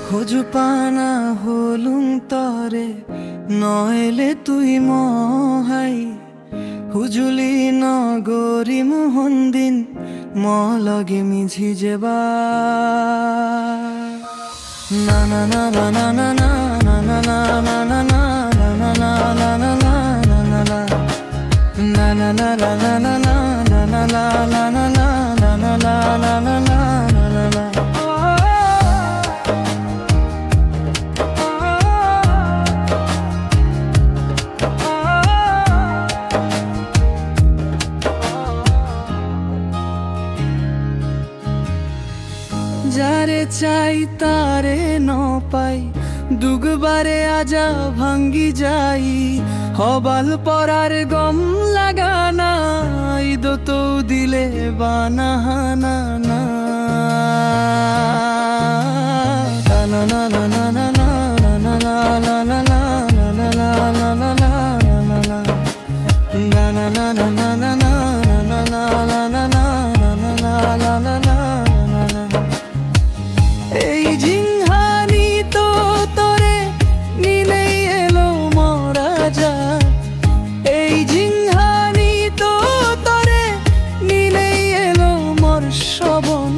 খোঁজো পানা হলুম তরে নইলে তুই মহাই হুজুলি নগরী মোহন দিন ম লগে মিঝি যেবা না না না না না না না না না না না না না না না না না না না na na na na na na na na na na na na na na na na na na. যারে চাই তারে ন পাই দুগবারে আজা ভাঙ্গি যাই হবাল পরার গম লাগানা ঈদ তো দিলে বানাহানা না না না না না না না না না না না না না না না না না এই ঝিংহানি তো তোরে নিলেই এলো মরা যা এই ঝিংহানি তো তোরে নিলেই এলো মোর শবন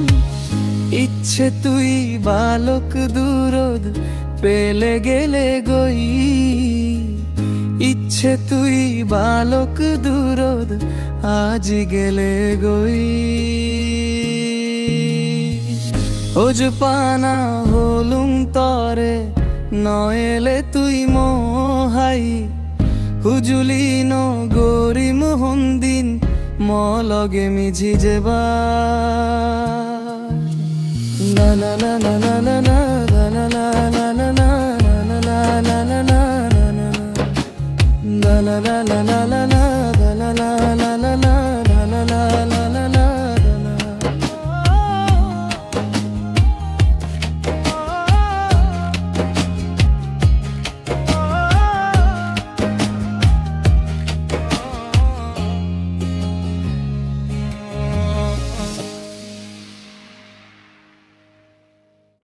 ইচ্ছে তুই বালক দুরোদ পেলে গেলে গই ইচ্ছে তুই বালক দুরোদ আজ গেলে গই ওজ পানা হলুম তরে নয়েলে তুই মোহাই হুজুলি নগরী মোহন দিন ম লগে মিঝি যেবা না না না না না না না না না না না না না না না না না la la la